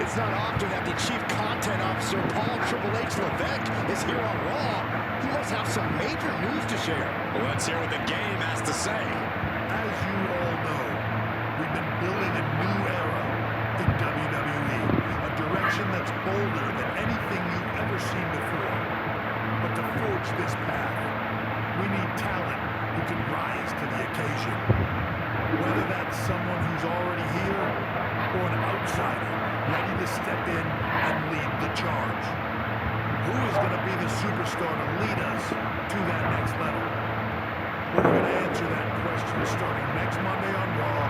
It's not often that the Chief Content Officer, Paul Triple H Levesque, is here on Raw. He must have some major news to share. Well, let's hear what the game has to say. As you all know, we've been building a new era in WWE, a direction that's bolder than anything you've ever seen before. But to forge this path, we need talent who can rise to the occasion. Whether that's someone who's already here or an outsider ready to step in and lead the charge. Who is going to be the superstar to lead us to that next level? We're going to answer that question starting next Monday on Raw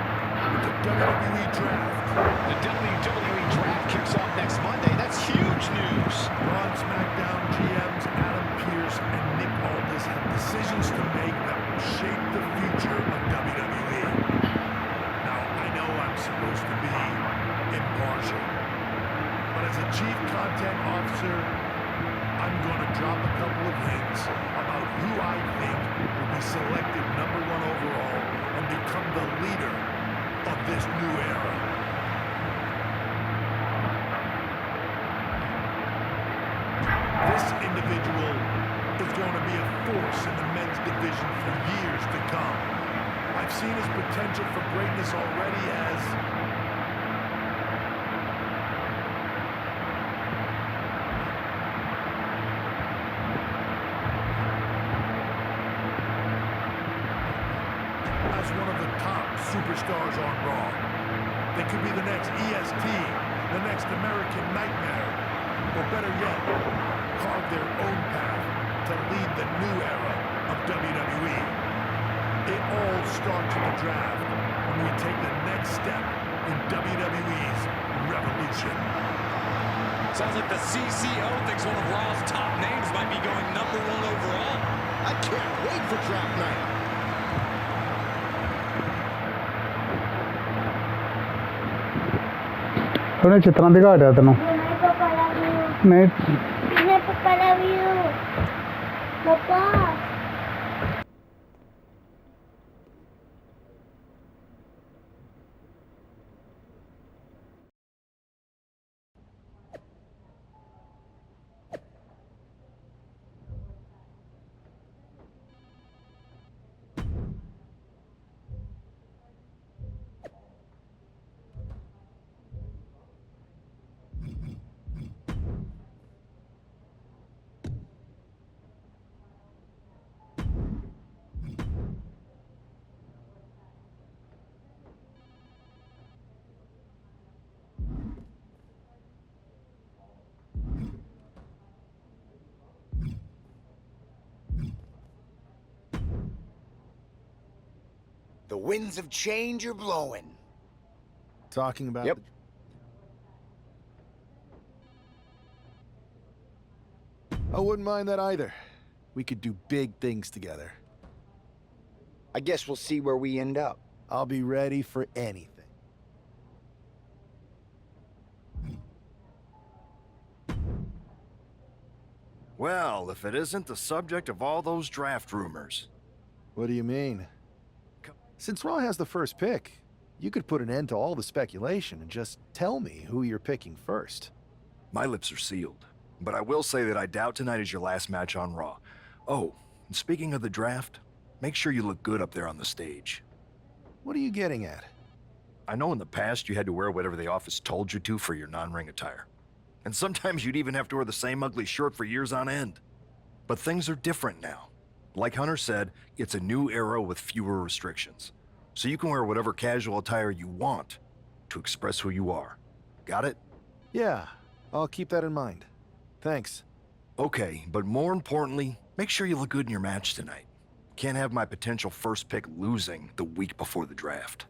with the WWE Draft. The WWE Draft kicks off next Monday. That's huge news. Raw and SmackDown GMs Adam Pearce and Nick Aldis have decisions to make that will shape the future of WWE. Now, I know I'm supposed to be impartial, but as a Chief Content Officer, I'm going to drop a couple of hints about who I think will be selected #1 overall and become the leader of this new era. This individual is going to be a force in the men's division for years to come. I've seen his potential for greatness already as one of the top superstars on Raw. They could be the next EST, the next American Nightmare, or better yet, carve their own path to lead the new era of WWE. It all starts in the draft when we take the next step in WWE's revolution. Sounds like the CCO thinks one of Raw's top names might be going #1 overall. I can't wait for draft night. ਉਹਨੇ ਚਿੱਤਰਾਂ ਦਿਖਾ ਦਿਆ ਤੈਨੂੰ नहीं पापा love you ਨਹੀਂ नहीं पापा लव यू पापा The winds of change are blowing. Talking about Yep. I wouldn't mind that either. We could do big things together. I guess we'll see where we end up. I'll be ready for anything. Well, if it isn't the subject of all those draft rumors. What do you mean? Since Raw has the first pick, you could put an end to all the speculation and just tell me who you're picking first. My lips are sealed, but I will say that I doubt tonight is your last match on Raw. Oh, and speaking of the draft, make sure you look good up there on the stage. What are you getting at? I know in the past you had to wear whatever the office told you to for your non-ring attire. And sometimes you'd even have to wear the same ugly shirt for years on end. But things are different now. Like Hunter said, it's a new era with fewer restrictions. So you can wear whatever casual attire you want to express who you are. Got it? Yeah, I'll keep that in mind. Thanks. Okay, but more importantly, make sure you look good in your match tonight. Can't have my potential first pick losing the week before the draft.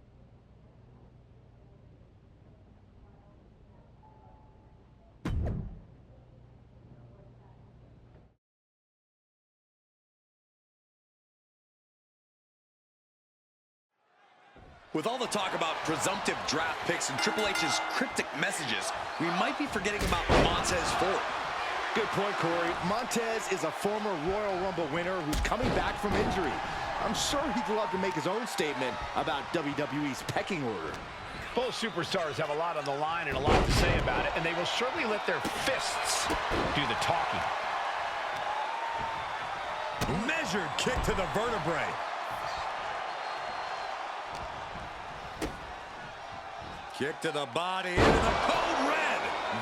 With all the talk about presumptive draft picks and Triple H's cryptic messages, we might be forgetting about Montez Ford. Good point, Corey. Montez is a former Royal Rumble winner who's coming back from injury. I'm sure he'd love to make his own statement about WWE's pecking order. Both superstars have a lot on the line and a lot to say about it, and they will surely let their fists do the talking. Measured kick to the vertebrae. Kick to the body into the code red.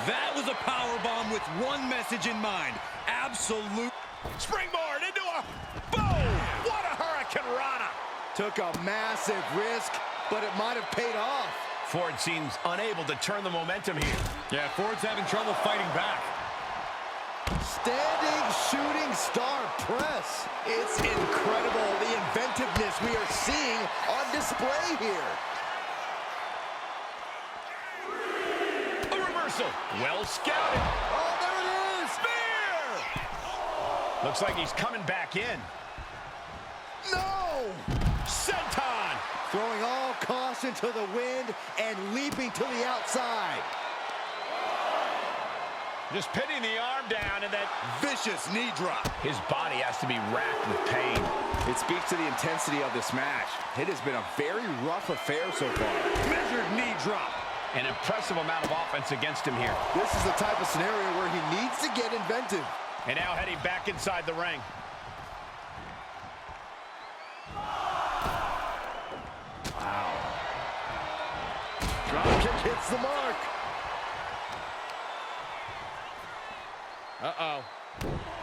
That was a powerbomb with one message in mind. Absolute. Springboard into a boom! What a Hurricane Rana! Took a massive risk, but it might have paid off. Ford seems unable to turn the momentum here. Yeah, Ford's having trouble fighting back. Standing shooting star press. It's incredible the inventiveness we are seeing on display here. A reversal. Well scouted. Oh, there it is. Spear! Looks like he's coming back in. No! Senton! Throwing all caution to the wind and leaping to the outside. Just pinning the arm down and that Vicious knee drop. his body has to be racked with pain. It speaks to the intensity of this match. It has been a very rough affair so far. Measured knee drop. An impressive amount of offense against him here. This is the type of scenario where he needs to get inventive. And now heading back inside the ring. Wow. Drop kick hits the mark. Uh-oh.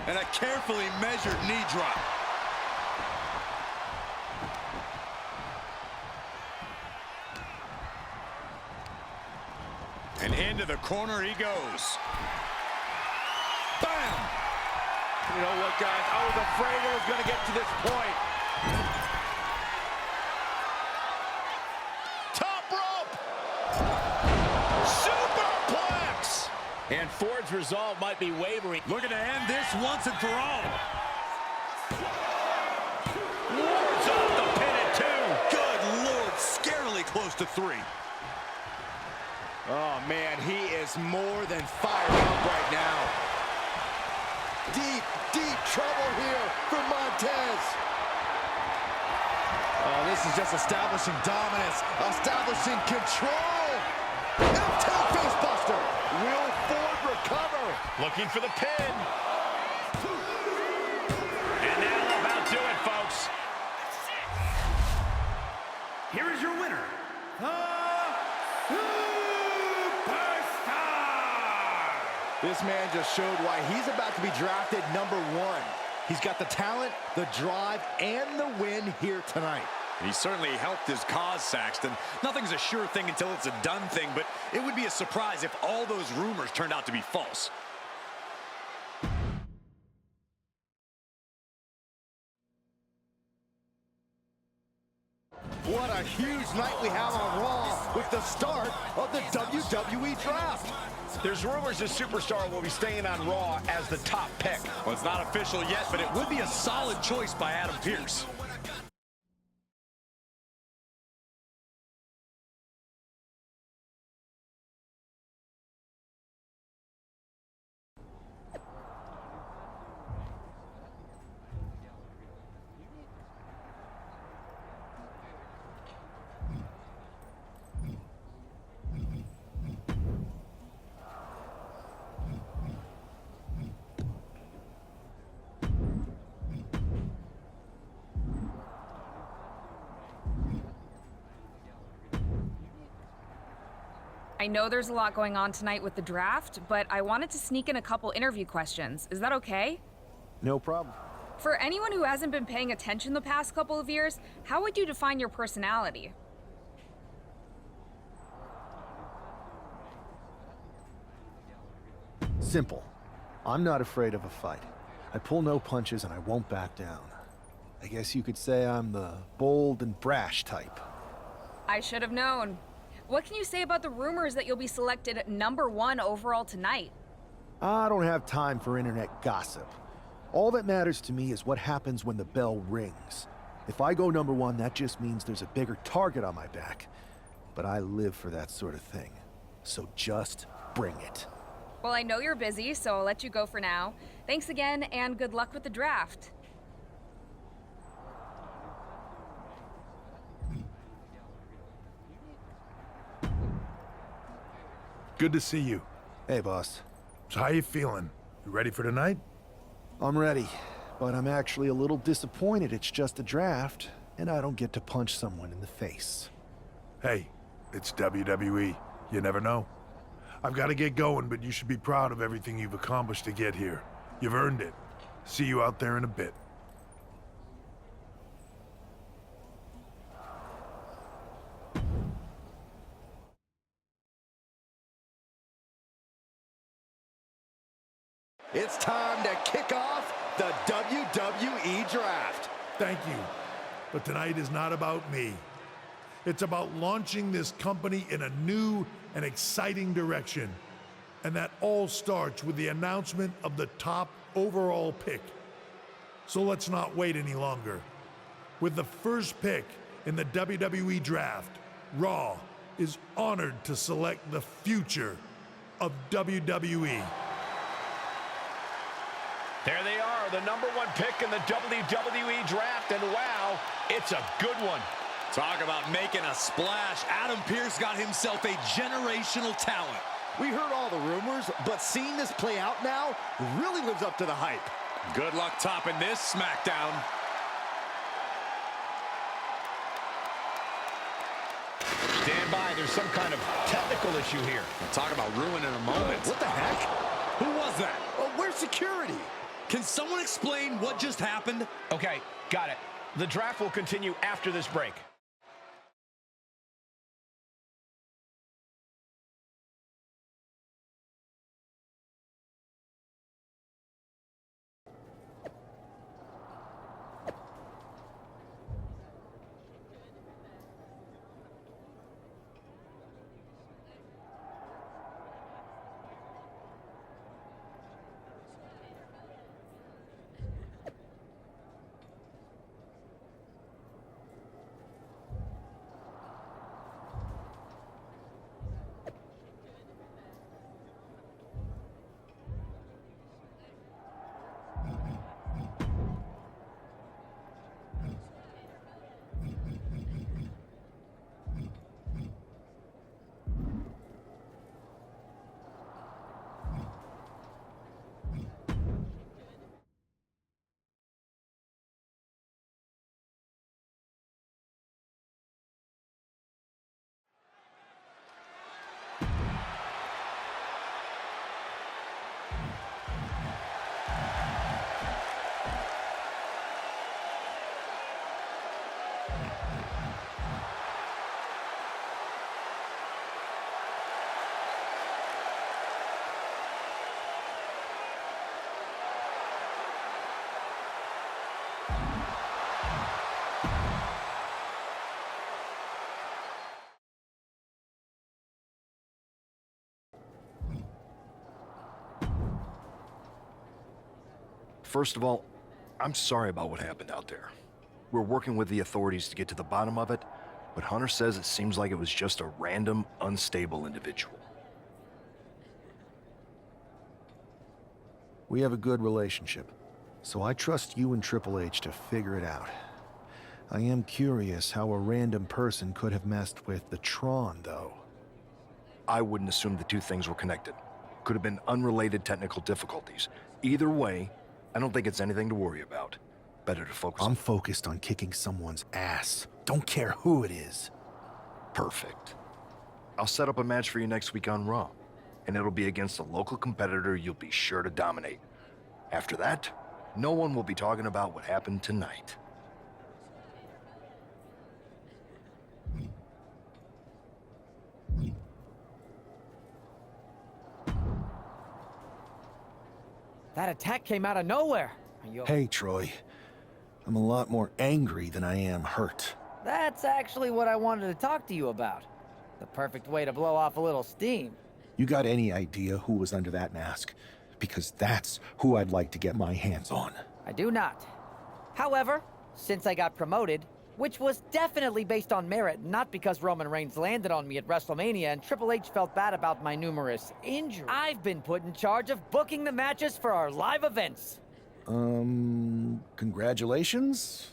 And a carefully measured knee drop. And into the corner he goes. Bam! You know what, guys? I was afraid it was going to get to this point. Top rope! Superplex! And Ford's resolve might be wavering. Looking to end this once and for all. Ward's off the pin at 2. Good Lord, scarily close to 3. Oh, man, he is more than fired up right now. Deep, deep trouble here for Montez. Oh, this is just establishing dominance, establishing control. F2 facebuster. Will Ford recover? Looking for the pin. And that'll about do it, folks. Here is your winner, This man just showed why he's about to be drafted #1. He's got the talent, the drive, and the win here tonight. He certainly helped his cause, Saxton. Nothing's a sure thing until it's a done thing, but it would be a surprise if all those rumors turned out to be false. What a huge night we have on Raw with the start of the WWE Draft. There's rumors the superstar will be staying on Raw as the top pick. Well, it's not official yet, but it would be a solid choice by Adam Pearce. I know there's a lot going on tonight with the draft, but I wanted to sneak in a couple interview questions. Is that okay? No problem. For anyone who hasn't been paying attention the past couple of years, how would you define your personality? Simple. I'm not afraid of a fight. I pull no punches and I won't back down. I guess you could say I'm the bold and brash type. I should have known. What can you say about the rumors that you'll be selected #1 overall tonight? I don't have time for internet gossip. All that matters to me is what happens when the bell rings. If I go #1, that just means there's a bigger target on my back. But I live for that sort of thing. So just bring it. Well, I know you're busy, so I'll let you go for now. Thanks again, and good luck with the draft. Good to see you. Hey, boss. So how you feeling? You ready for tonight? I'm ready, but I'm actually a little disappointed it's just a draft, and I don't get to punch someone in the face. Hey, it's WWE. You never know. I've got to get going, but you should be proud of everything you've accomplished to get here. You've earned it. See you out there in a bit. It's time to kick off the WWE Draft. Thank you. But tonight is not about me. It's about launching this company in a new and exciting direction. And that all starts with the announcement of the top overall pick. So let's not wait any longer. With the first pick in the WWE Draft, Raw is honored to select the future of WWE. There they are, the #1 pick in the WWE Draft, and wow, it's a good one. Talk about making a splash. Adam Pearce got himself a generational talent. We heard all the rumors, but seeing this play out now really lives up to the hype. Good luck topping this SmackDown. Stand by, there's some kind of technical issue here. Talk about ruining a moment. What the heck? Who was that? Oh, where's security? Can someone explain what just happened? Okay, got it. The draft will continue after this break. First of all, I'm sorry about what happened out there. We're working with the authorities to get to the bottom of it, but Hunter says it seems like it was just a random, unstable individual. We have a good relationship, so I trust you and Triple H to figure it out. I am curious how a random person could have messed with the Tron, though. I wouldn't assume the two things were connected. Could have been unrelated technical difficulties. Either way, I don't think it's anything to worry about. Better to focus I'm focused on kicking someone's ass. Don't care who it is. Perfect. I'll set up a match for you next week on Raw, and it'll be against a local competitor you'll be sure to dominate. After that, no one will be talking about what happened tonight. That attack came out of nowhere. Hey, Troy. I'm a lot more angry than I am hurt. That's actually what I wanted to talk to you about. The perfect way to blow off a little steam. You got any idea who was under that mask? Because that's who I'd like to get my hands on. I do not. However, since I got promoted, which was definitely based on merit, not because Roman Reigns landed on me at WrestleMania and Triple H felt bad about my numerous injuries, I've been put in charge of booking the matches for our live events. Congratulations?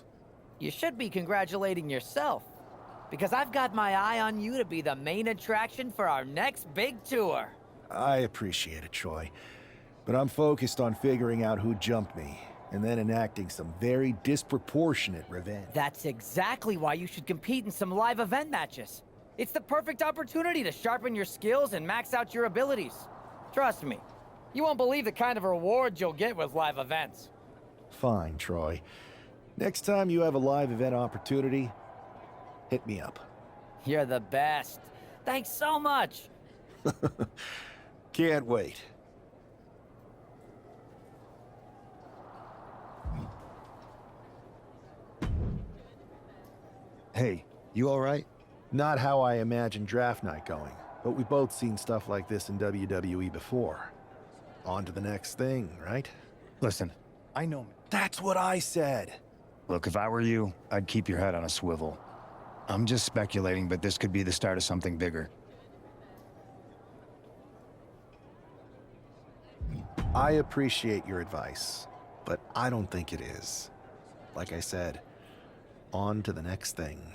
You should be congratulating yourself. because I've got my eye on you to be the main attraction for our next big tour. I appreciate it, Troy. But I'm focused on figuring out who jumped me, and then enacting some very disproportionate revenge. That's exactly why you should compete in some live event matches. It's the perfect opportunity to sharpen your skills and max out your abilities. Trust me, you won't believe the kind of rewards you'll get with live events. Fine, Troy. Next time you have a live event opportunity, hit me up. You're the best. Thanks so much. Can't wait. Hey, you all right? Not how I imagined draft night going, but we've both seen stuff like this in WWE before. On to the next thing, right? Listen, I know... That's what I said. Look, if I were you, I'd keep your head on a swivel. I'm just speculating, but this could be the start of something bigger. I appreciate your advice, but I don't think it is. Like I said, on to the next thing.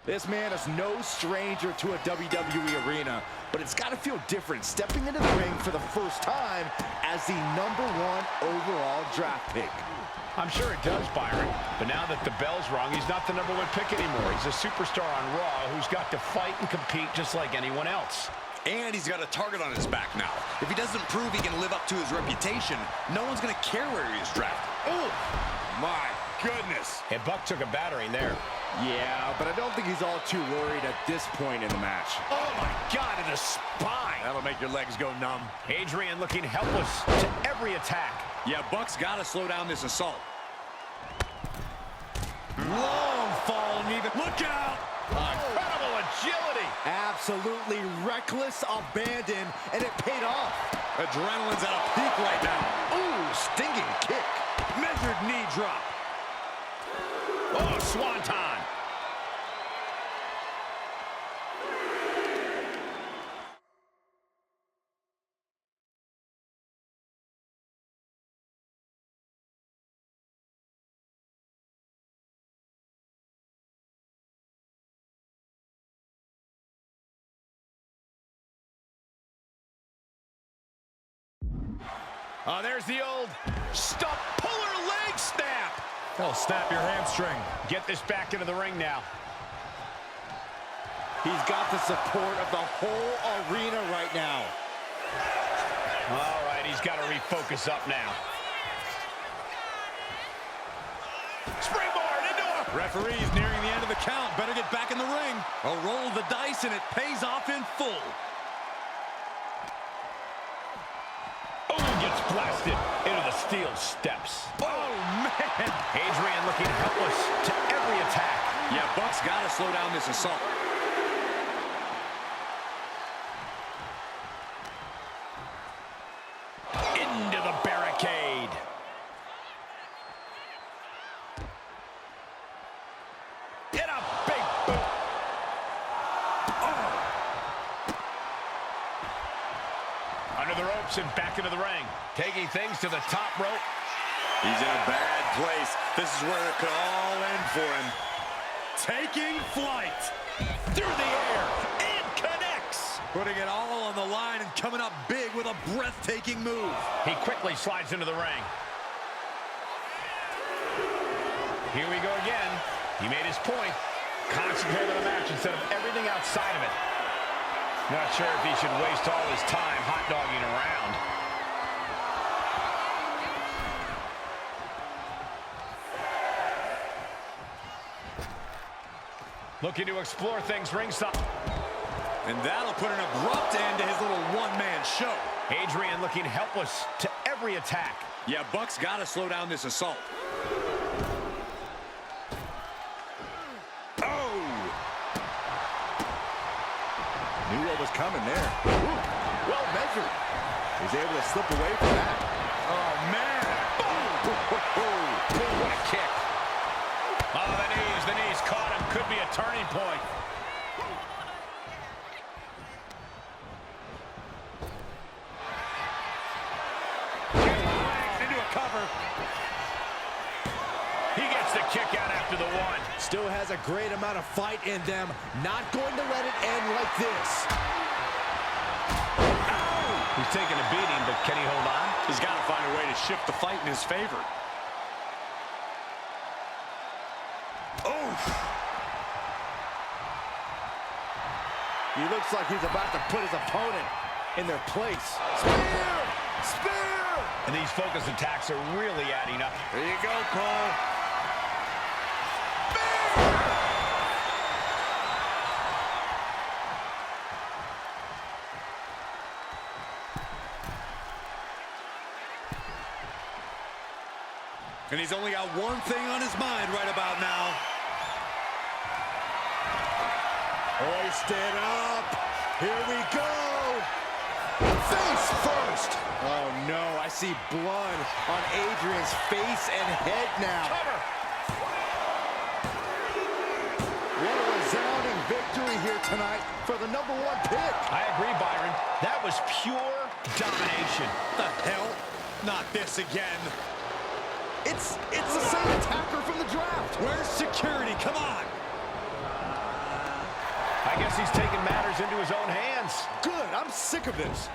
This man is no stranger to a WWE arena, but it's got to feel different stepping into the ring for the first time as the #1 overall draft pick. I'm sure it does, Byron. But now that the bell's rung, he's not the #1 pick anymore. He's a superstar on Raw who's got to fight and compete just like anyone else. And he's got a target on his back now. If he doesn't prove he can live up to his reputation, no one's going to care where he is drafted. Oh, my goodness. And Buck took a battering there. Yeah, but I don't think he's all too worried at this point in the match. Oh, my God, in the spine. That'll make your legs go numb. Adrian looking helpless to every attack. Yeah, Buck's got to slow down this assault. Long fall and even... Look out! Incredible agility. Absolutely reckless abandon, and it paid off. Adrenaline's at a peak right now. Ooh, stinging kick. Measured knee drop. Oh, swanton. Oh, there's the old stump puller leg snap. Oh, snap your hamstring. Get this back into the ring now. He's got the support of the whole arena right now. All right, he's got to refocus up now. Springboard into a... Referee's nearing the end of the count. Better get back in the ring. A roll of the dice, and it pays off in full. Oh, gets blasted into the steel steps. Oh, man. Adrian looking helpless to every attack. Yeah, Buck's got to slow down this assault. Into the barricade. Get a big boot. Oh. Under the ropes and back into the ring. Taking things to the top rope. He's in a bad place. This is where it could all end for him. Taking flight. Through the air. And connects. Putting it all on the line and coming up big with a breathtaking move. He quickly slides into the ring. Here we go again. He made his point. Concentrate on the match instead of everything outside of it. Not sure if he should waste all his time hot-dogging around. Looking to explore things ringside. And that'll put an abrupt end to his little one-man show. Adrian looking helpless to every attack. Yeah, Buck's got to slow down this assault. Oh! Knew what was coming there. Ooh, well measured. He's able to slip away from that. Oh, man! Boom! What a kick. Oh, the knees the knees caught him. Could be a turning point. Into a cover. He gets the kick out after the one. Still has a great amount of fight in them. Not going to let it end like this. He's taking a beating, but can he hold on? He's got to find a way to shift the fight in his favor. Oof. He looks like he's about to put his opponent in their place. Spear! Spear! And these focus attacks are really adding up. There you go, Cole. And he's only got one thing on his mind right about now. Hoisted up. Here we go. Face first. Oh, no. I see blood on Adrian's face and head now. Cover. What a resounding victory here tonight for the #1 pick. I agree, Byron. That was pure domination. What the hell? Not this again. It's the same attacker from the draft. Where's security? Come on. I guess he's taking matters into his own hands. Good. I'm sick of this.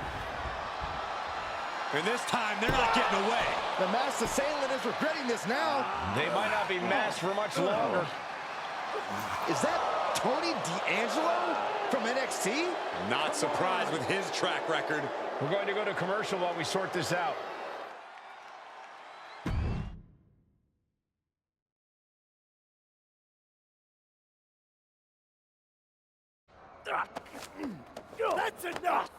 And this time, they're not getting away. The masked assailant is regretting this now. They might not be masked for much longer. Is that Tony D'Angelo from NXT? Not surprised with his track record. We're going to go to commercial while we sort this out. That's enough!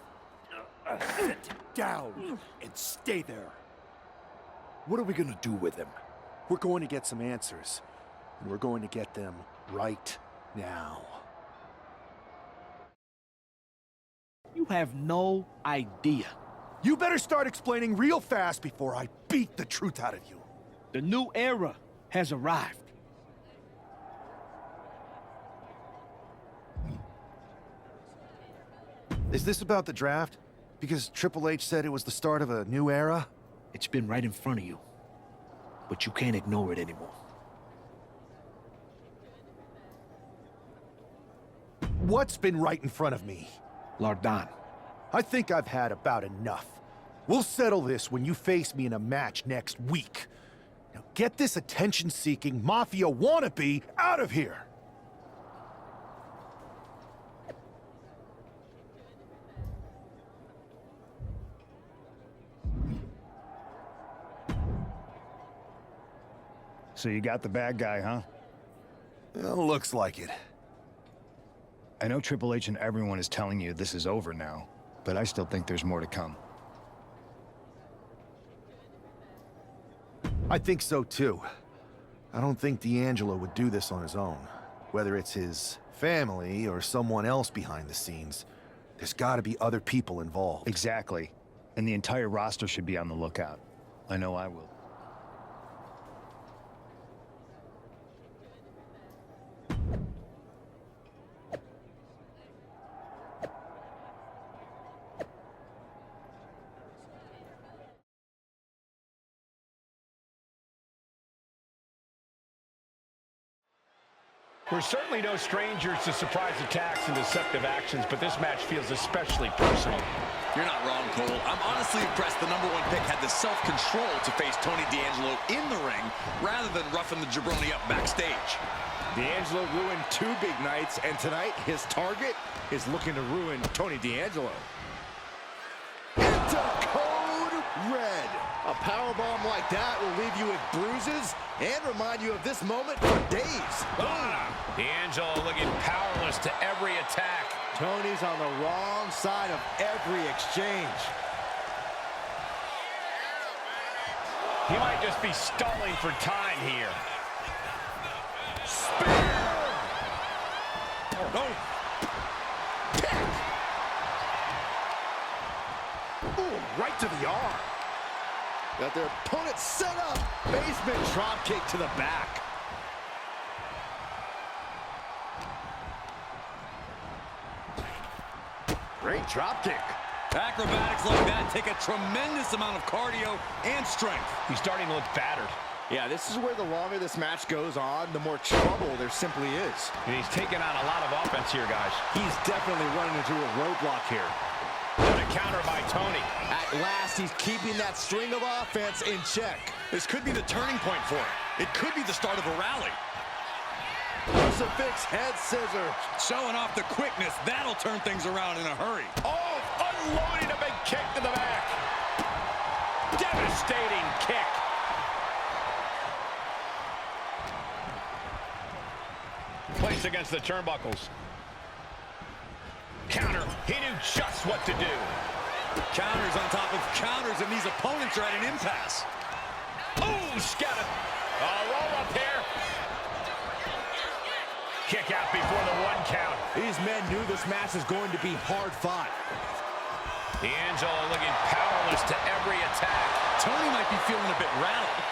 Sit down and stay there. What are we gonna do with him? We're going to get some answers, and we're going to get them right now. You have no idea. You better start explaining real fast before I beat the truth out of you. The new era has arrived. Is this about the draft? Because Triple H said it was the start of a new era? It's been right in front of you, but you can't ignore it anymore. What's been right in front of me? Lord Don. I think I've had about enough. We'll settle this when you face me in a match next week. Now get this attention-seeking Mafia wannabe out of here! So you got the bad guy, huh? Well, looks like it. I know Triple H and everyone is telling you this is over now, but I still think there's more to come. I think so, too. I don't think D'Angelo would do this on his own. Whether it's his family or someone else behind the scenes, there's gotta be other people involved. Exactly. And the entire roster should be on the lookout. I know I will. We're certainly no strangers to surprise attacks and deceptive actions, but this match feels especially personal. You're not wrong, Cole. I'm honestly impressed the #1 pick had the self-control to face Tony D'Angelo in the ring rather than roughing the jabroni up backstage. D'Angelo ruined 2 big nights, and tonight his target is looking to ruin Tony D'Angelo. Into code red. A powerbomb like that will leave you with bruises and remind you of this moment for days. D'Angelo looking powerless to every attack. Tony's on the wrong side of every exchange. He might just be stalling for time here. Spear! Oh. Kick! Ooh, right to the arm. Got their opponent set up. Basement drop kick to the back. Great drop kick. Acrobatics like that take a tremendous amount of cardio and strength. He's starting to look battered. Yeah, this is where the longer this match goes on, the more trouble there simply is. And he's taking on a lot of offense here, guys. He's definitely running into a roadblock here. What a counter by Tony. At last, he's keeping that string of offense in check. This could be the turning point for him. It could be the start of a rally. Crucifix head scissor. Showing off the quickness. That'll turn things around in a hurry. Oh, unloading a big kick to the back. Devastating kick. Placed against the turnbuckles. Counter. He knew just what to do. Counters on top of counters, and these opponents are at an impasse. Oh, scattered. Roll up here. Kick out before the 1 count. These men knew this match is going to be hard fought. D'Angelo looking powerless to every attack. Tony might be feeling a bit rattled.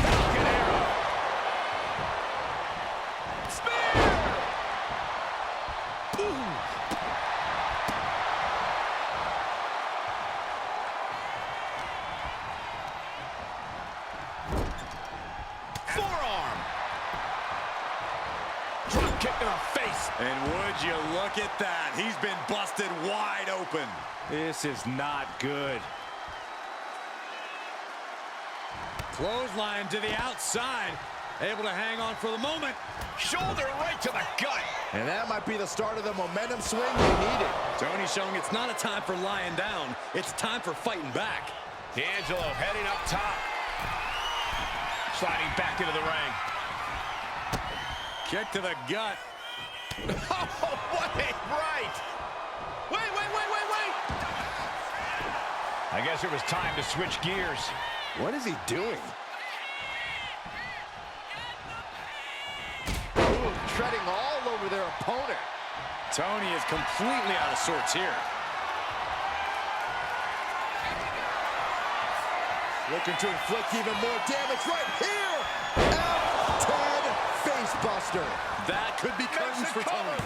Falcon arrow. Spear! Ooh. Forearm. Drop kick to the face. And would you look at that? He's been busted wide open. This is not good. Clothesline to the outside. Able to hang on for the moment. Shoulder right to the gut. And that might be the start of the momentum swing we needed. Tony showing it's not a time for lying down. It's time for fighting back. D'Angelo heading up top. Sliding back into the ring. Kick to the gut. Oh, wait, right. Wait. I guess it was time to switch gears. What is he doing? Ooh, treading all over their opponent. Tony is completely out of sorts here. Looking to inflict even more damage right here. F10 facebuster. That could be curtains for Tony.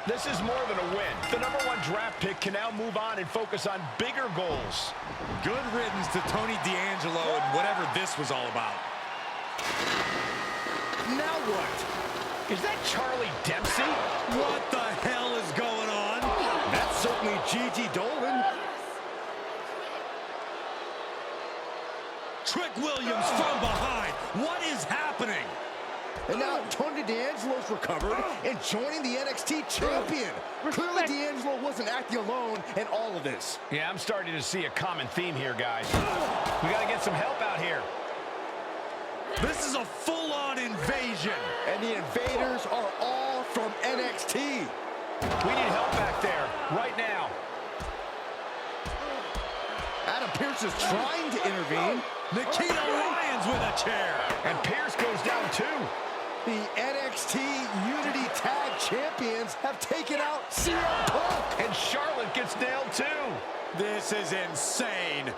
This is more than a win. The #1 draft pick can now move on and focus on bigger goals. Good riddance to Tony D'Angelo and whatever this was all about. Now what? Is that Charlie Dempsey? What the hell is going on? That's certainly Gigi Dolan. Trick Williams from behind. What is happening? And now Tony D'Angelo's recovered and joining the NXT champion. Clearly D'Angelo wasn't acting alone in all of this. Yeah, I'm starting to see a common theme here, guys. We got to get some help out here. This is a full-on invasion. And the invaders are all from NXT. We need help back there, right now. Adam Pearce is trying to intervene. Nikita Lyons with a chair. And Pearce goes down too. The NXT Unity Tag Champions have taken out CM Punk. And Charlotte gets nailed too. This is insane.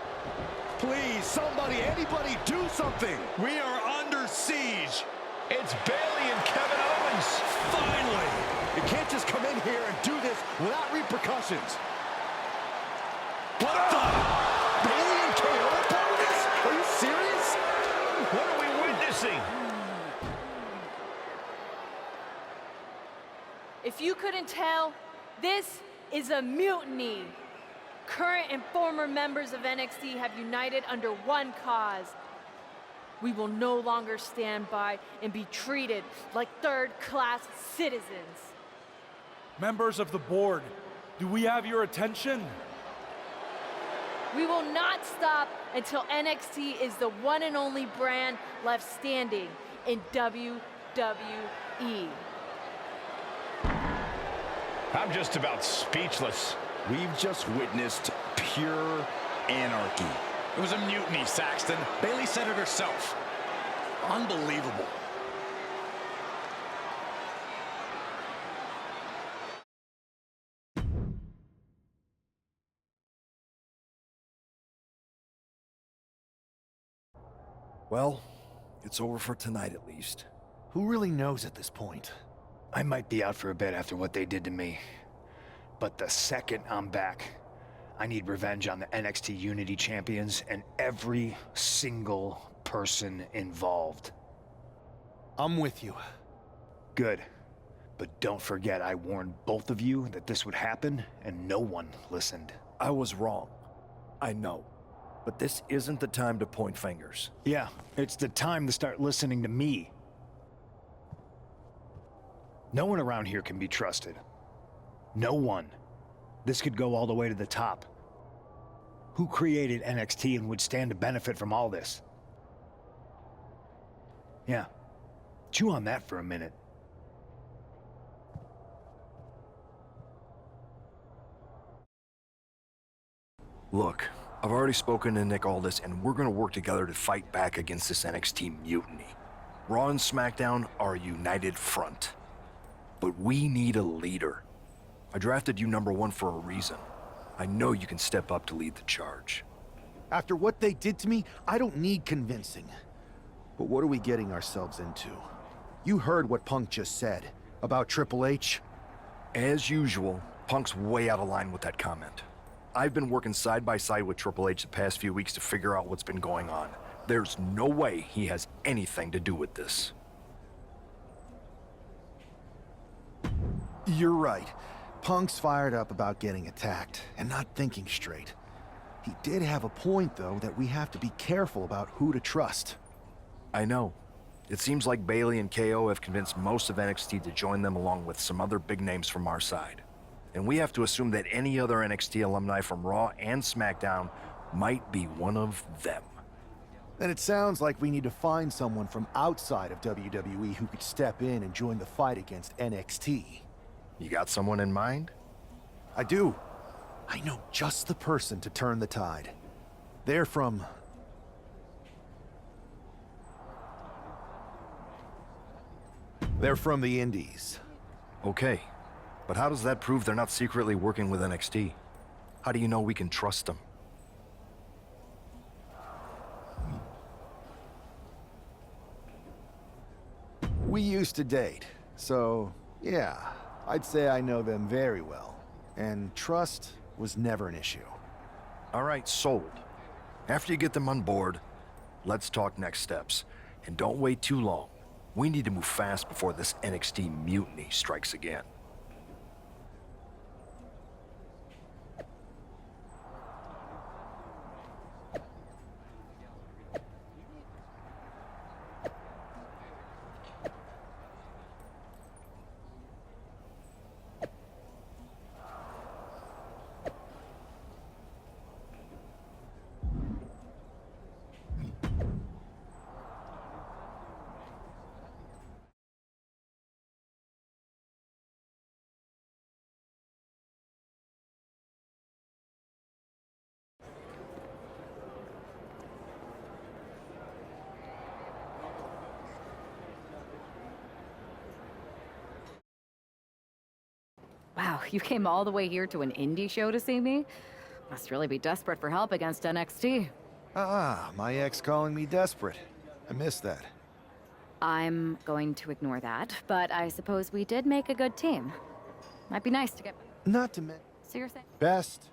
Please, somebody, anybody, do something. We are under siege. It's Bayley and Kevin Owens. Finally. You can't just come in here and do this without repercussions. What the? Bayley and KO are part of this? Are you serious? What are we witnessing? If you couldn't tell, this is a mutiny. Current and former members of NXT have united under one cause. We will no longer stand by and be treated like third-class citizens. Members of the board, do we have your attention? We will not stop until NXT is the one and only brand left standing in WWE. I'm just about speechless. We've just witnessed pure anarchy. It was a mutiny, Saxton. Bayley said it herself. Unbelievable. Well, it's over for tonight at least. Who really knows at this point? I might be out for a bit after what they did to me. But the second I'm back, I need revenge on the NXT Unity Champions and every single person involved. I'm with you. Good. But don't forget I warned both of you that this would happen, and no one listened. I was wrong. I know. But this isn't the time to point fingers. Yeah, it's the time to start listening to me. No one around here can be trusted. No one. This could go all the way to the top. Who created NXT and would stand to benefit from all this? Yeah. Chew on that for a minute. Look, I've already spoken to Nick Aldis, and we're gonna work together to fight back against this NXT mutiny. Raw and SmackDown are a united front. But we need a leader. I drafted you #1 for a reason. I know you can step up to lead the charge. After what they did to me, I don't need convincing. But what are we getting ourselves into? You heard what Punk just said about Triple H. As usual, Punk's way out of line with that comment. I've been working side by side with Triple H the past few weeks to figure out what's been going on. There's no way he has anything to do with this. You're right. Punk's fired up about getting attacked and not thinking straight. He did have a point, though, that we have to be careful about who to trust. I know. It seems like Bayley and KO have convinced most of NXT to join them along with some other big names from our side. And we have to assume that any other NXT alumni from Raw and SmackDown might be one of them. Then it sounds like we need to find someone from outside of WWE who could step in and join the fight against NXT. You got someone in mind? I do. I know just the person to turn the tide. They're from the Indies. Okay. But how does that prove they're not secretly working with NXT? How do you know we can trust them? We used to date, so yeah, I'd say I know them very well. And trust was never an issue. All right, sold. After you get them on board, let's talk next steps. And don't wait too long. We need to move fast before this NXT mutiny strikes again. Wow, you came all the way here to an indie show to see me? Must really be desperate for help against NXT. My ex calling me desperate. I missed that. I'm going to ignore that, but I suppose we did make a good team. Might be nice to get... Not to mention... So you're saying... Best.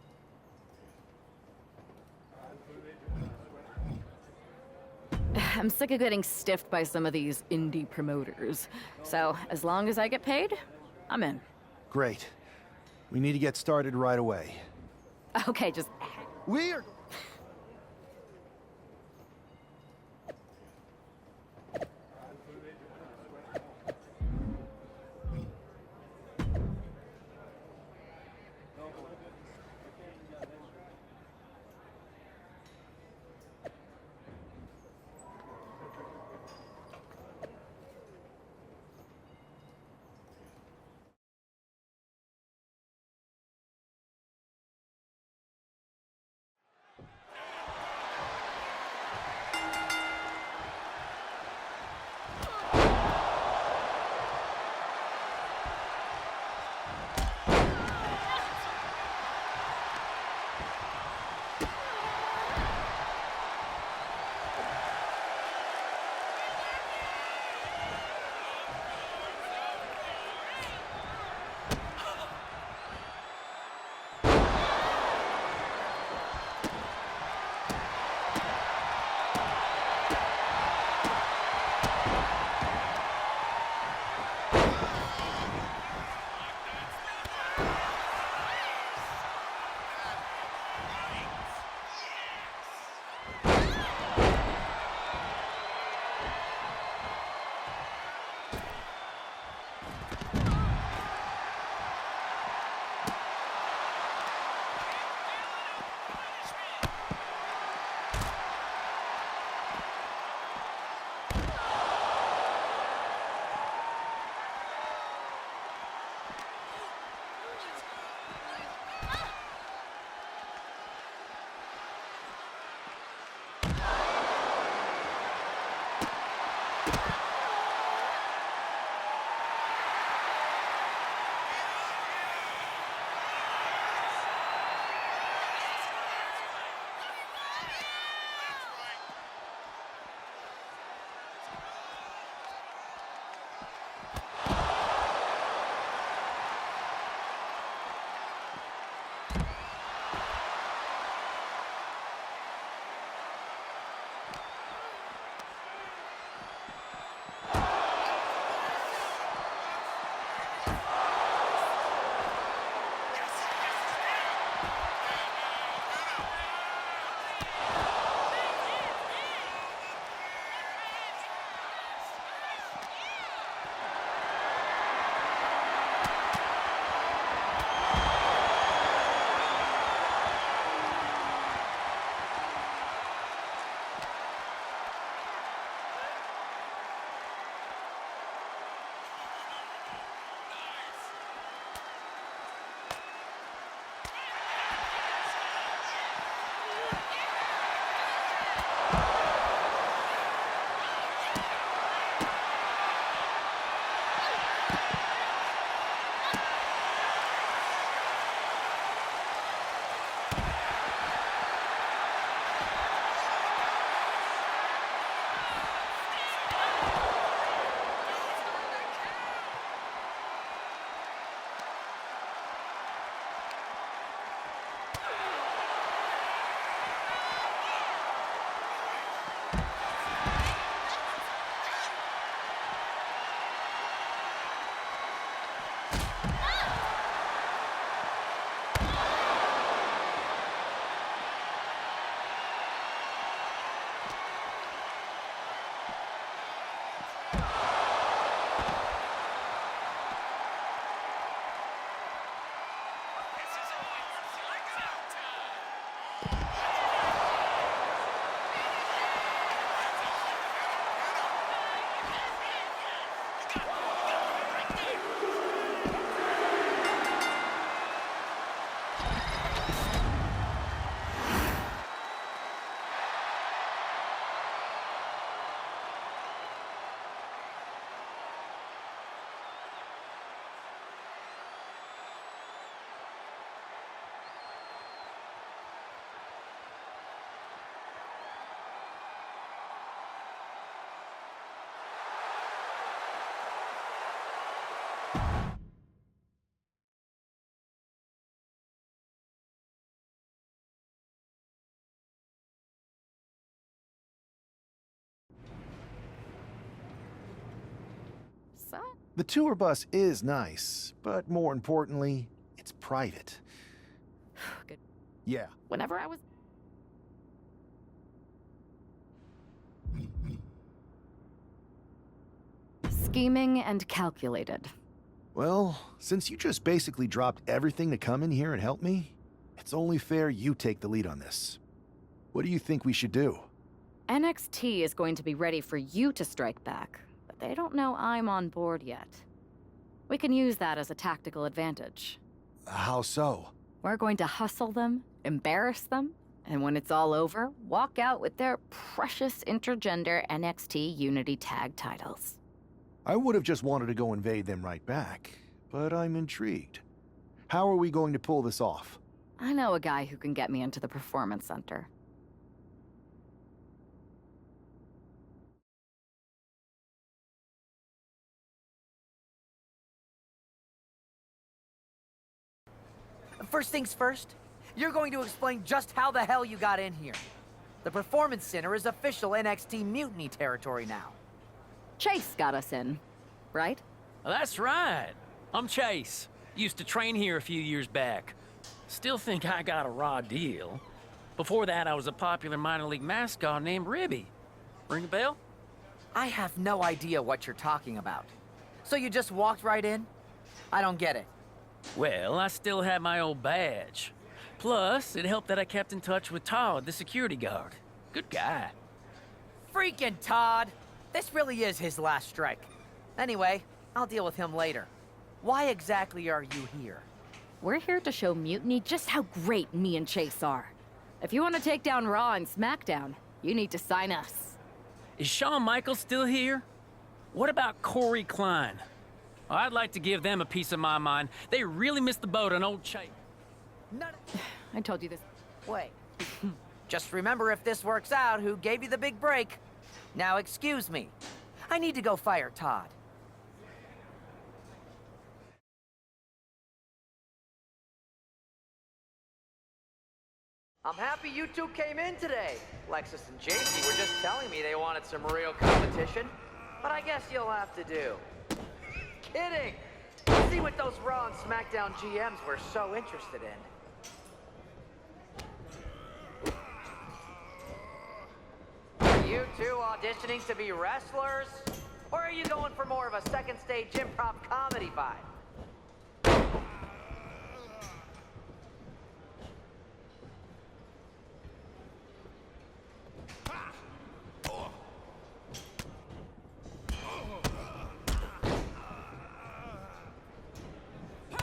I'm sick of getting stiffed by some of these indie promoters. So, as long as I get paid, I'm in. Great. We need to get started right away. Okay, just... We're... So? The tour bus is nice, but more importantly, it's private. Good. Yeah. Whenever I was... Scheming and calculated. Well, since you just basically dropped everything to come in here and help me, it's only fair you take the lead on this. What do you think we should do? NXT is going to be ready for you to strike back, but they don't know I'm on board yet. We can use that as a tactical advantage. How so? We're going to hustle them, embarrass them, and when it's all over, walk out with their precious intergender NXT Unity Tag titles. I would have just wanted to go invade them right back, but I'm intrigued. How are we going to pull this off? I know a guy who can get me into the Performance Center. First things first, you're going to explain just how the hell you got in here. The Performance Center is official NXT Mutiny territory now. Chase got us in, right? That's right. I'm Chase. Used to train here a few years back. Still think I got a raw deal. Before that, I was a popular minor league mascot named Ribby. Ring a bell? I have no idea what you're talking about. So you just walked right in? I don't get it. Well, I still had my old badge. Plus, it helped that I kept in touch with Todd, the security guard. Good guy. Freaking Todd! This really is his last strike. Anyway, I'll deal with him later. Why exactly are you here? We're here to show Mutiny just how great me and Chase are. If you want to take down Raw and SmackDown, you need to sign us. Is Shawn Michaels still here? What about Corey Klein? I'd like to give them a piece of my mind. They really missed the boat on old Chase. I told you this. Wait. Just remember, if this works out, who gave you the big break. Now excuse me. I need to go fire Todd. I'm happy you two came in today. Lexus and JC were just telling me they wanted some real competition, but I guess you'll have to do. Kidding! See what those Raw and SmackDown GMs were so interested in. Are you two auditioning to be wrestlers? Or are you going for more of a second stage improv comedy vibe?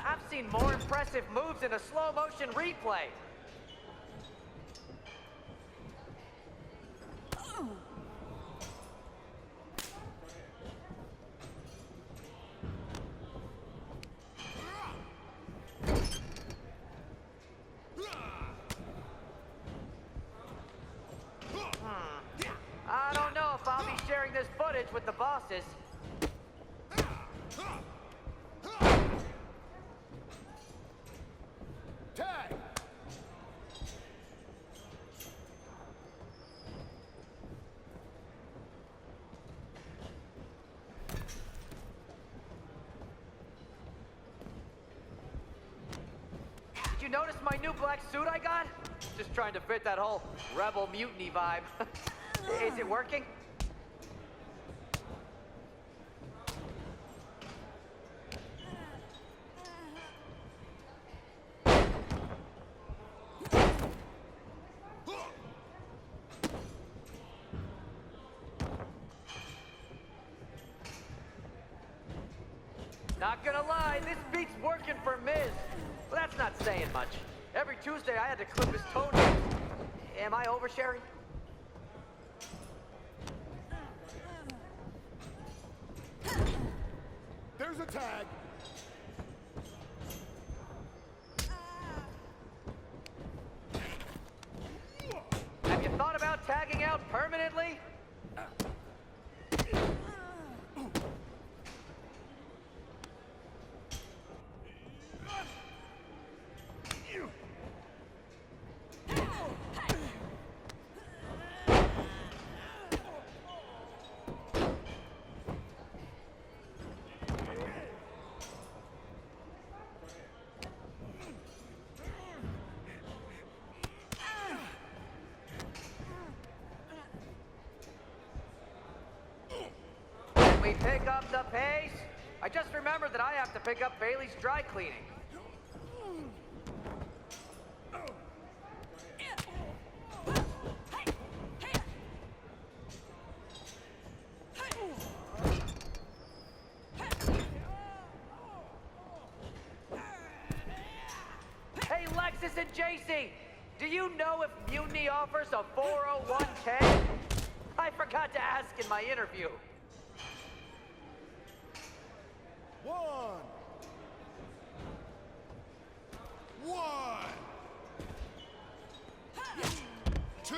I've seen more impressive moves in a slow motion replay. I don't know if I'll be sharing this footage with the bosses. Tag! Did you notice my new black suit I got? Just trying to fit that whole rebel mutiny vibe. Is it working? Not gonna lie, this beat's working for Miz. Well, that's not saying much. Every Tuesday I had to clip his toenails. Am I oversharing? There's a tag. Have you thought about tagging out permanently? We pick up the pace. I just remembered that I have to pick up Bailey's dry cleaning. Hey, Lexus and JC, do you know if Mutiny offers a 401k? I forgot to ask in my interview. One. Two.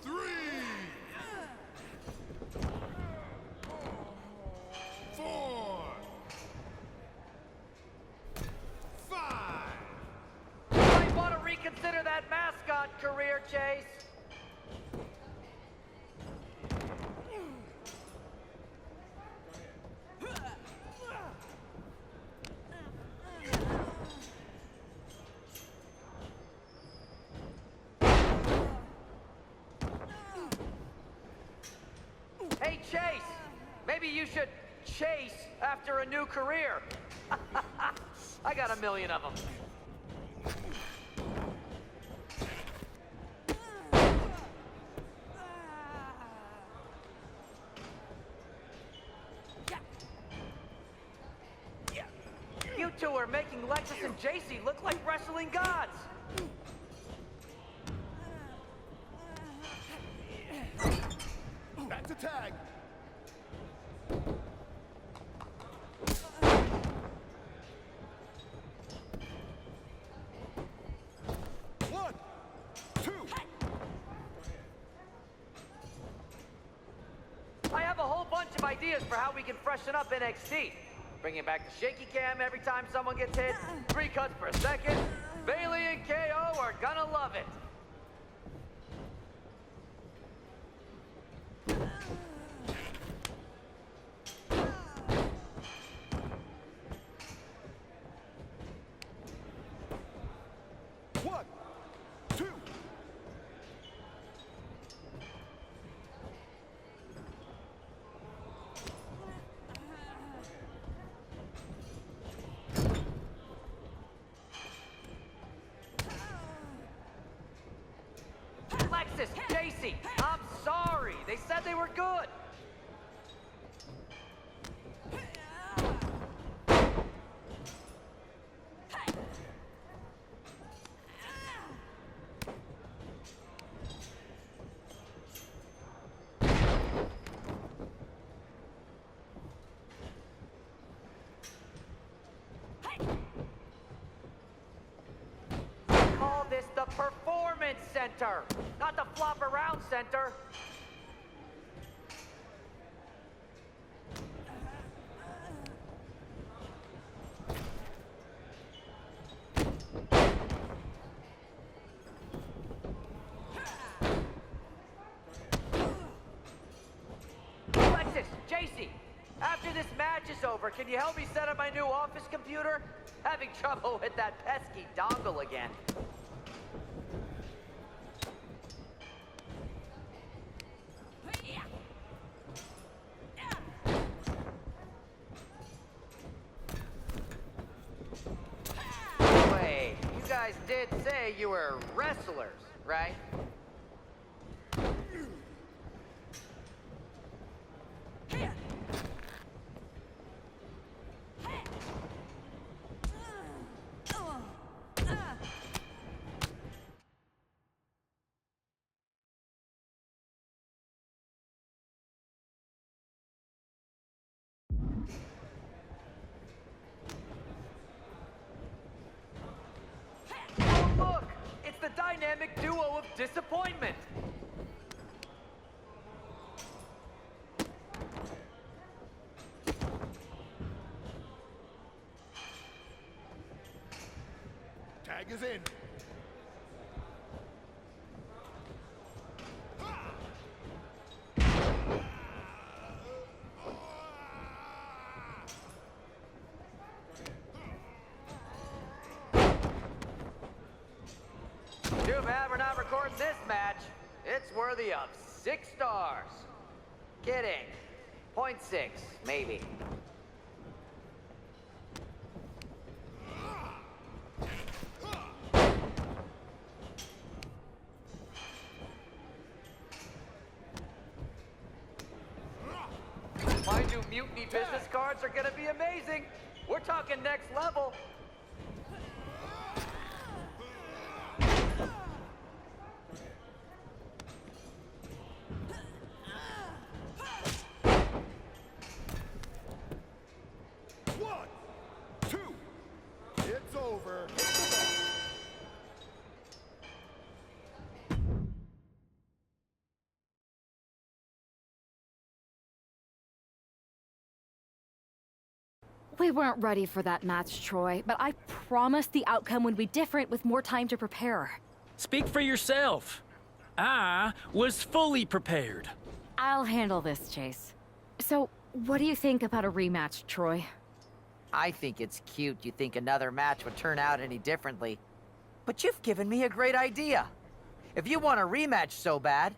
3. 4. 5. You might want to reconsider that mascot career, Chase. Hey, Chase, maybe you should chase after a new career. I got a million of them. You two are making Lexus and JC look like wrestling gods. That's a tag. One. 2. I have a whole bunch of ideas for how we can freshen up NXT. Bringing back the shaky cam every time someone gets hit. 3 cuts per second. Bailey and KO are gonna love it. One. 2. Lexus, JC, I'm sorry. They said they were good. Call this the Performance Center, not the Flop Around Center. Lexus, JC, after this match is over, can you help me set up my new office computer? Having trouble with that pesky dongle again. Wait, you guys did say you were wrestlers, right? dynamic duo of disappointment. Tag is in. Too bad we're not recording this match. It's worthy of 6 stars. Kidding. 0.6, maybe. My new Mutiny business cards are gonna be amazing. We're talking next level. One, two, it's over. We weren't ready for that match, Troy, but I promised the outcome would be different with more time to prepare. Speak for yourself. I was fully prepared. I'll handle this, Chase. So, what do you think about a rematch, Troy? I think it's cute you think another match would turn out any differently. But you've given me a great idea. If you want a rematch so bad,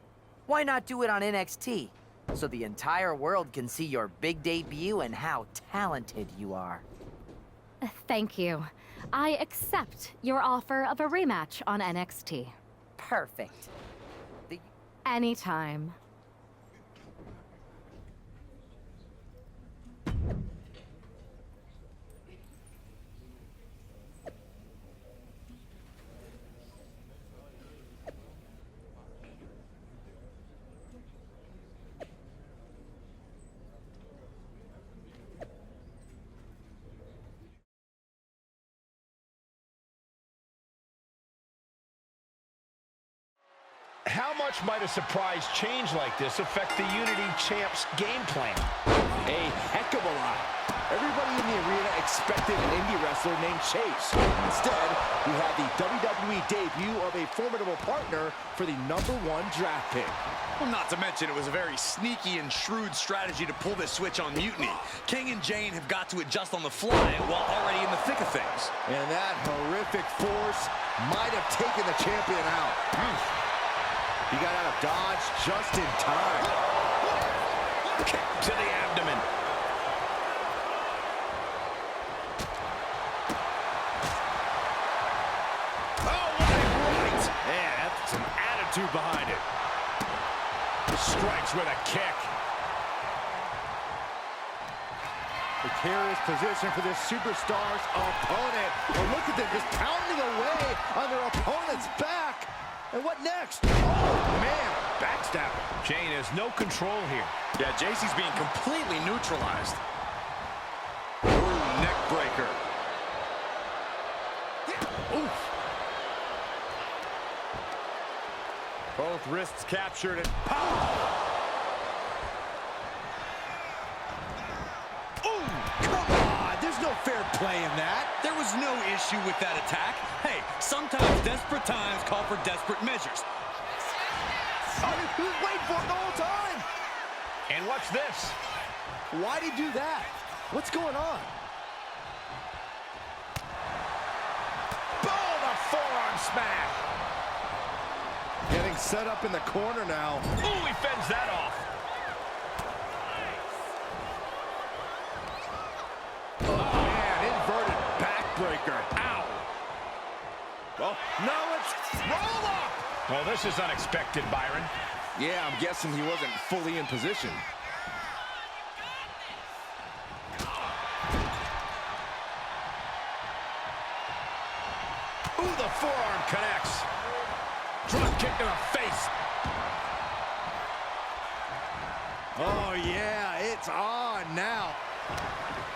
why not do it on NXT? So the entire world can see your big debut and how talented you are. Thank you. I accept your offer of a rematch on NXT. Perfect. Anytime. How much might a surprise change like this affect the Unity Champs game plan? A heck of a lot. Everybody in the arena expected an indie wrestler named Chase. Instead, we had the WWE debut of a formidable partner for the #1 draft pick. Well, not to mention, it was a very sneaky and shrewd strategy to pull this switch on Mutiny. King and Jane have got to adjust on the fly while already in the thick of things. And that horrific force might have taken the champion out. He got out of dodge just in time. Kick to the abdomen. Oh, what a right! Yeah, that's some attitude behind it. Strikes with a kick. Precarious position for this superstar's opponent. Oh, look at them just pounding away on their opponent's back. And what next? Oh, man, backstabbing. Jane has no control here. Yeah, JC's being completely neutralized. Ooh, neck breaker. Oof. Both wrists captured and pow! Ooh, come on! There's no fair play in that. There was no issue with that attack. Hey, sometimes desperate times call for desperate measures. Oh, he was waiting for it the whole time. And what's this? Why'd he do that? What's going on? Boom! A forearm smash! Getting set up in the corner now. Ooh, he fends that off. Oh, man, inverted backbreaker. Ow! Well, now it's roll up. Well, this is unexpected, Byron. Yeah, I'm guessing he wasn't fully in position. Ooh, the forearm connects. Drop kick to the face. Oh, yeah, it's on now.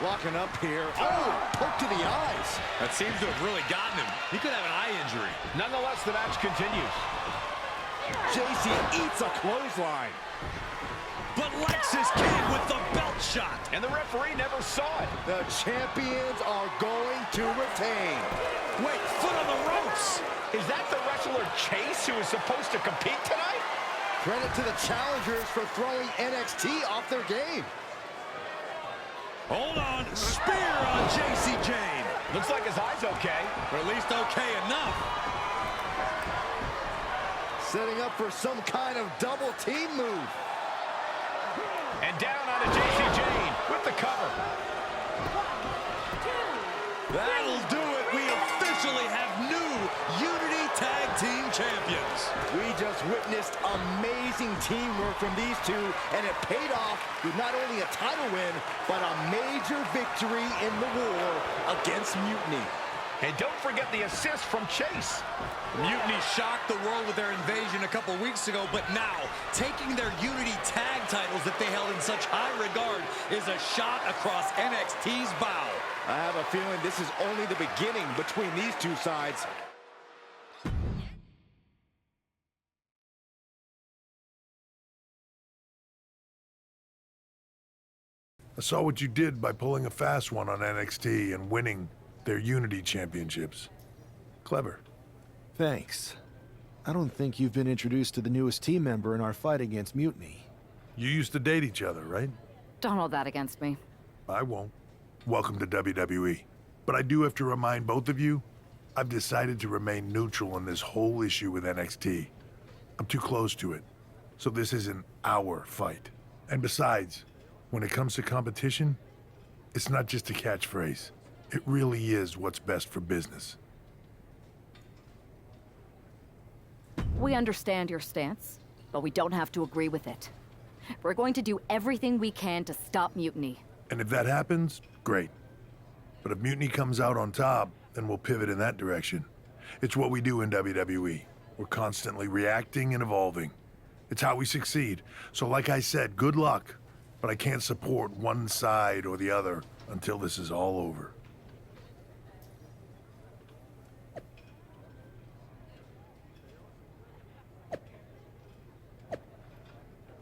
Locking up here. Oh, poke to the eyes. That seems to have really gotten him. He could have an eye injury. Nonetheless, the match continues. JC eats a clothesline. But Lexis came with the belt shot. And the referee never saw it. The champions are going to retain. Wait, foot on the ropes. Is that the wrestler Chase who is supposed to compete tonight? Credit to the challengers for throwing NXT off their game. Hold on. Spear on JC Jane. Looks like his eye's okay. Or at least okay enough. Setting up for some kind of double team move. And down onto JC Jane with the cover. That'll do it. We officially have new Unity Tag Team Champions. We just witnessed amazing teamwork from these two, and it paid off with not only a title win, but a major victory in the war against Mutiny. And don't forget the assist from Chase. Mutiny shocked the world with their invasion a couple weeks ago, but now, taking their Unity tag titles that they held in such high regard is a shot across NXT's bow. I have a feeling this is only the beginning between these two sides. I saw what you did by pulling a fast one on NXT and winning their Unity championships. Clever. Thanks. I don't think you've been introduced to the newest team member in our fight against Mutiny. You used to date each other, right? Don't hold that against me. I won't. Welcome to WWE. But I do have to remind both of you, I've decided to remain neutral in this whole issue with NXT. I'm too close to it. So this isn't our fight. And besides, when it comes to competition, it's not just a catchphrase. It really is what's best for business. We understand your stance, but we don't have to agree with it. We're going to do everything we can to stop Mutiny. And if that happens, great. But if Mutiny comes out on top, then we'll pivot in that direction. It's what we do in WWE. We're constantly reacting and evolving. It's how we succeed. So like I said, good luck. But I can't support one side or the other until this is all over.